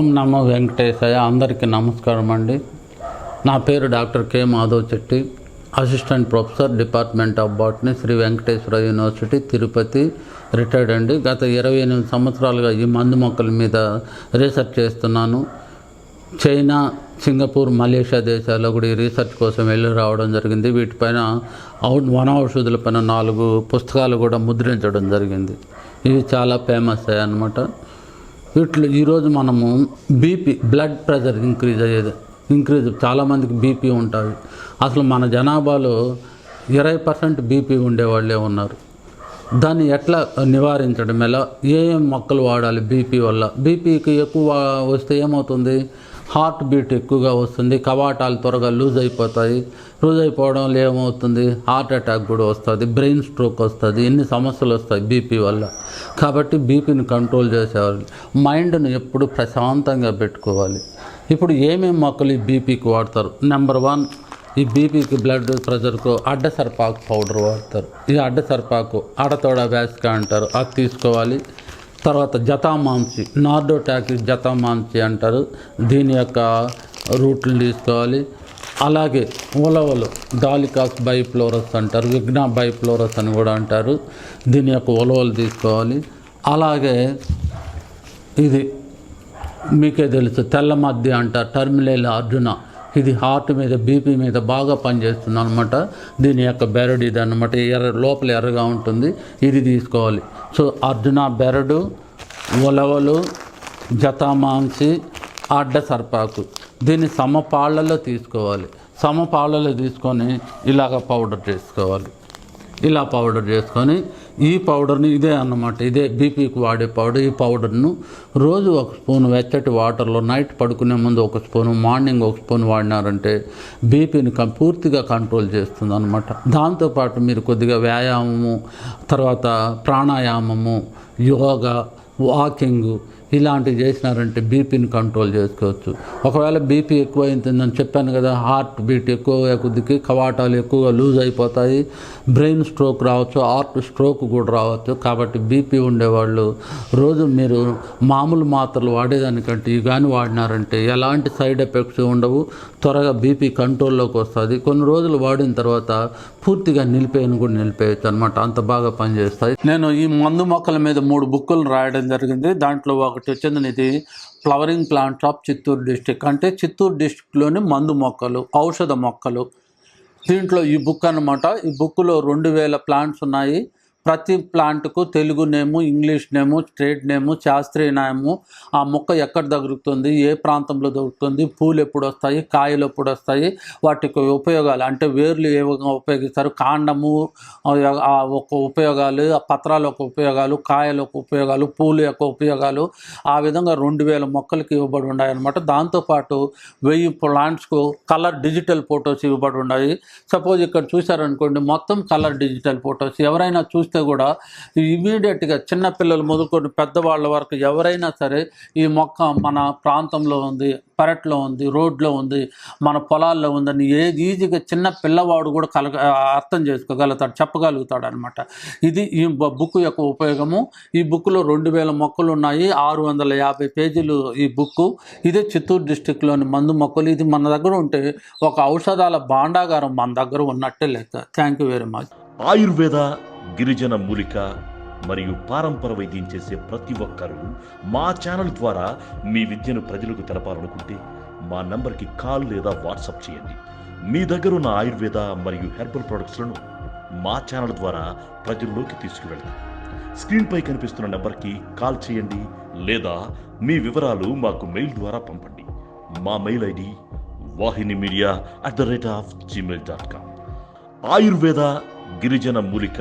ఓం నమో వెంకటేశాయ. అందరికీ నమస్కారం అండి. నా పేరు doctor K Madhav Chetty, assistant professor, department of botany, Shri Venkateswara university, Tirupati, retired అండి. గత 28 సంవత్సరాలుగా ఈ మందు మొక్కల మీద రీసెర్చ్ చేస్తున్నాను. చైనా, సింగపూర్, మలేషియా దేశాల్లో కూడా ఈ రీసెర్చ్ కోసం వెళ్ళి రావడం జరిగింది. వీటిపైన వన ఔషధులపైన 4 పుస్తకాలు కూడా ముద్రించడం జరిగింది. ఇవి చాలా ఫేమస్ అయ్యాయి అన్నమాట. వీటిలో ఈరోజు మనము బీపీ, బ్లడ్ ప్రెషర్ ఇంక్రీజ్ చాలామందికి బీపీ ఉంటుంది. అసలు మన జనాభాలో 20% బీపీ ఉండేవాళ్ళే ఉన్నారు. దాన్ని ఎట్లా నివారించడం, ఎలా, ఏం మొక్కలు వాడాలి బీపీ వల్ల? బీపీకి ఎక్కువ వస్తే ఏమవుతుంది? హార్ట్ బీట్ ఎక్కువగా వస్తుంది, కవాటాలు త్వరగా లూజ్ అయిపోతాయి. లూజ్ అయిపోవడం వల్ల ఏమవుతుంది? హార్ట్ అటాక్ కూడా వస్తుంది, బ్రెయిన్ స్ట్రోక్ వస్తుంది, ఎన్ని సమస్యలు వస్తాయి బీపీ వల్ల. కాబట్టి బీపీని కంట్రోల్ చేసేవాళ్ళు మైండ్ను ఎప్పుడు ప్రశాంతంగా పెట్టుకోవాలి. ఇప్పుడు ఏమేమి మొక్కలు ఈ బీపీకి వాడతారు? నెంబర్ 1, ఈ బీపీకి, బ్లడ్ ప్రెషర్కు అడ్డసర్పాకు పౌడర్ వాడతారు. ఈ అడ్డసర్పాకు అడతోడ వ్యాస్కా అంటారు, అది తీసుకోవాలి. తర్వాత జతామాంసి, నార్డోటాక్సిస్ జతామాంసి అంటారు, దీని యొక్క రూట్లు తీసుకోవాలి. అలాగే ఉలవలు, డాలికాస్ బైఫ్లోరస్ అంటారు, విగ్నా బైఫ్లోరస్ అని కూడా అంటారు, దీని యొక్క ఉలవలు తీసుకోవాలి. అలాగే ఇది మీకే తెలుసు, తెల్ల మద్ది అంటారు, టర్మినల్ అర్జున, ఇది హార్ట్ మీద, బీపీ మీద బాగా పనిచేస్తుంది అనమాట. దీని యొక్క బెరడు ఇది అనమాట, లోపల ఎర్రగా ఉంటుంది, ఇది తీసుకోవాలి. సో అర్జున బెరడు, ఉలవలు, జతామాంసి, అడ్డసర్పాకు, దీన్ని సమపాళ్ళలో తీసుకోవాలి. సమపాళ్ళలో తీసుకొని ఇలాగ పౌడర్ చేసుకోవాలి. ఇలా పౌడర్ చేసుకొని ఈ పౌడర్ని, ఇదే అన్నమాట, ఇదే బీపీకి వాడే పౌడర్. ఈ పౌడర్ను రోజు 1 స్పూన్ వెచ్చటి వాటర్లో, నైట్ పడుకునే ముందు 1 స్పూను, మార్నింగ్ 1 స్పూన్ వాడినారంటే బీపీని పూర్తిగా కంట్రోల్ చేస్తుంది అనమాట. దాంతోపాటు మీరు కొద్దిగా వ్యాయామము, తర్వాత ప్రాణాయామము, యోగా, వాకింగు ఇలాంటివి చేసినారంటే బీపీని కంట్రోల్ చేసుకోవచ్చు. ఒకవేళ బీపీ ఎక్కువ అయిందని చెప్పాను కదా, హార్ట్ బీట్ ఎక్కువ కొద్దికి కవాటాలు ఎక్కువగా లూజ్ అయిపోతాయి, బ్రెయిన్ స్ట్రోక్ రావచ్చు, హార్ట్ స్ట్రోక్ కూడా రావచ్చు. కాబట్టి బీపీ ఉండేవాళ్ళు రోజు మీరు మామూలు మాత్రలు వాడేదానికంటే ఇవి కానీ వాడినారంటే ఎలాంటి సైడ్ ఎఫెక్ట్స్ ఉండవు, త్వరగా బీపీ కంట్రోల్లోకి వస్తుంది. కొన్ని రోజులు వాడిన తర్వాత పూర్తిగా నిలిపేయచ్చు అనమాట, అంత బాగా పనిచేస్తాయి. నేను ఈ మందు మొక్కల మీద 3 బుక్కులు రాయడం జరిగింది. దాంట్లో ఒకటి వచ్చింది, ఇది flowering plants of Chittoor district, అంటే చిత్తూరు డిస్టిక్లోని మందు మొక్కలు, ఔషధ మొక్కలు. దీంట్లో ఈ బుక్ అన్నమాట. ఈ బుక్లో 2000 ప్లాంట్స్ ఉన్నాయి. ప్రతి ప్లాంట్కు తెలుగు నేము, ఇంగ్లీష్ నేము, స్టేట్ నేము, శాస్త్రీయ నేము, ఆ మొక్క ఎక్కడ దొరుకుతుంది, ఏ ప్రాంతంలో దొరుకుతుంది, పూలు ఎప్పుడు వస్తాయి, కాయలు ఎప్పుడు వస్తాయి, వాటికి ఉపయోగాలు, అంటే వేర్లు ఏ విధంగా ఉపయోగిస్తారు, కాండము ఒక ఉపయోగాలు, పత్రాల యొక్క ఉపయోగాలు, కాయల యొక్క ఉపయోగాలు, పూలు యొక్క ఉపయోగాలు, ఆ విధంగా 2000 మొక్కలకి ఇవ్వబడి ఉన్నాయి అన్నమాట. దాంతోపాటు 1000 ప్లాంట్స్కు కలర్ డిజిటల్ ఫొటోస్ ఇవ్వబడి ఉన్నాయి. సపోజ్ ఇక్కడ చూసారనుకోండి, మొత్తం కలర్ డిజిటల్ ఫొటోస్. ఎవరైనా చూస్తే కూడా ఇమీడియట్గా చిన్నపిల్లలు మొదలుకొని పెద్దవాళ్ళ వరకు ఎవరైనా సరే ఈ మొక్క మన ప్రాంతంలో ఉంది, పెరట్లో ఉంది, రోడ్లో ఉంది, మన పొలాల్లో ఉందని ఈజీగా చిన్న పిల్లవాడు కూడా అర్థం చేసుకోగలుగుతాడు, చెప్పగలుగుతాడు అనమాట. ఇది ఈ బుక్ యొక్క ఉపయోగము. ఈ బుక్లో 2000 మొక్కలు ఉన్నాయి, 650 పేజీలు ఈ బుక్. ఇదే చిత్తూరు డిస్టిక్లోని మందు మొక్కలు. ఇది మన దగ్గర ఉంటే ఒక ఔషధాల భాండాగారం మన దగ్గర ఉన్నట్టే లెక్క. Thank you very much. Ayurveda, గిరిజన మూలిక మరియు పారంపర వైద్యం చేసే ప్రతి ఒక్కరూ మా ఛానల్ ద్వారా మీ విద్యను ప్రజలకు తెలపాలనుకుంటే మా నంబర్కి కాల్ లేదా వాట్సాప్ చేయండి. మీ దగ్గర ఉన్న ఆయుర్వేద మరియు హెర్బల్ ప్రొడక్ట్స్లను మా ఛానల్ ద్వారా ప్రజల్లోకి తీసుకువెళ్తాం. స్క్రీన్పై కనిపిస్తున్న నెంబర్కి కాల్ చేయండి లేదా మీ వివరాలు మాకు మెయిల్ ద్వారా పంపండి. మా మెయిల్ ఐడి wahinimedia@gmail.com. ఆయుర్వేద, గిరిజన మూలిక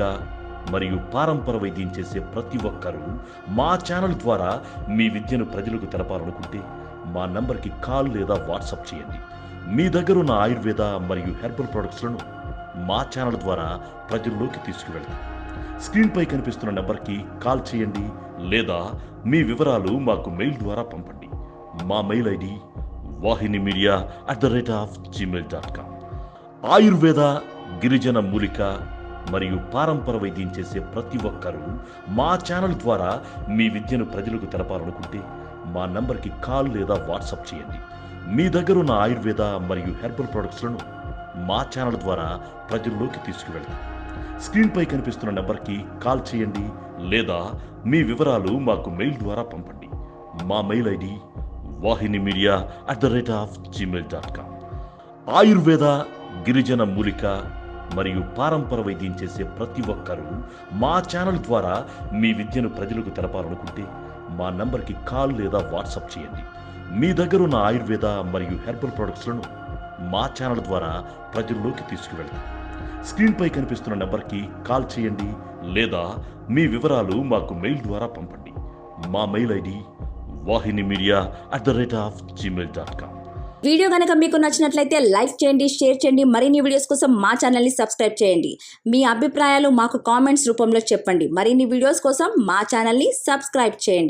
మరియు పారంపర వైద్యం చేసే ప్రతి ఒక్కరూ మా ఛానల్ ద్వారా మీ విద్యను ప్రజలకు తెలపాలనుకుంటే మా నంబర్కి కాల్ లేదా వాట్సాప్ చేయండి. మీ దగ్గర ఉన్న ఆయుర్వేద మరియు హెర్బల్ ప్రొడక్ట్స్లను మా ఛానల్ ద్వారా ప్రజల్లోకి తీసుకువెళ్తాం. స్క్రీన్పై కనిపిస్తున్న నెంబర్కి కాల్ చేయండి లేదా మీ వివరాలు మాకు మెయిల్ ద్వారా పంపండి. మా మెయిల్ ఐడి wahinimedia@gmail.com. ఆయుర్వేద, గిరిజన మూలిక మరియు పారంపర వైద్యం చేసే ప్రతి ఒక్కరూ మా ఛానల్ ద్వారా మీ విద్యను ప్రజలకు తెలపాలనుకుంటే మా నంబర్కి కాల్ లేదా వాట్సాప్ చేయండి. మీ దగ్గర ఉన్న ఆయుర్వేద మరియు హెర్బల్ ప్రొడక్ట్స్లను మా ఛానల్ ద్వారా ప్రజల్లోకి తీసుకువెళ్తాం. స్క్రీన్పై కనిపిస్తున్న నెంబర్కి కాల్ చేయండి లేదా మీ వివరాలు మాకు మెయిల్ ద్వారా పంపండి. మా మెయిల్ ఐడి wahinimedia@gmail.com. ఆయుర్వేద, గిరిజన మూలిక మరియు పారంపర వైద్యం చేసే ప్రతి ఒక్కరూ మా ఛానల్ ద్వారా మీ విద్యను ప్రజలకు తెలపాలనుకుంటే మా నంబర్కి కాల్ లేదా వాట్సాప్ చేయండి. మీ దగ్గర ఉన్న ఆయుర్వేద మరియు హెర్బల్ ప్రొడక్ట్స్లను మా ఛానల్ ద్వారా ప్రజల్లోకి తీసుకువెళ్తాం. స్క్రీన్పై కనిపిస్తున్న నెంబర్కి కాల్ చేయండి లేదా మీ వివరాలు మాకు మెయిల్ ద్వారా పంపండి. మా మెయిల్ ఐడి wahinimedia@gmail.com. వీడియో కనుక మీకు నచ్చినట్లయితే లైక్ చేయండి, షేర్ చేయండి. మరిన్ని వీడియోస్ కోసం మా ఛానల్ని సబ్స్క్రైబ్ చేయండి. మీ అభిప్రాయాలు మాకు కామెంట్స్ రూపంలో చెప్పండి. మరిన్ని వీడియోస్ కోసం మా ఛానల్ని సబ్స్క్రైబ్ చేయండి.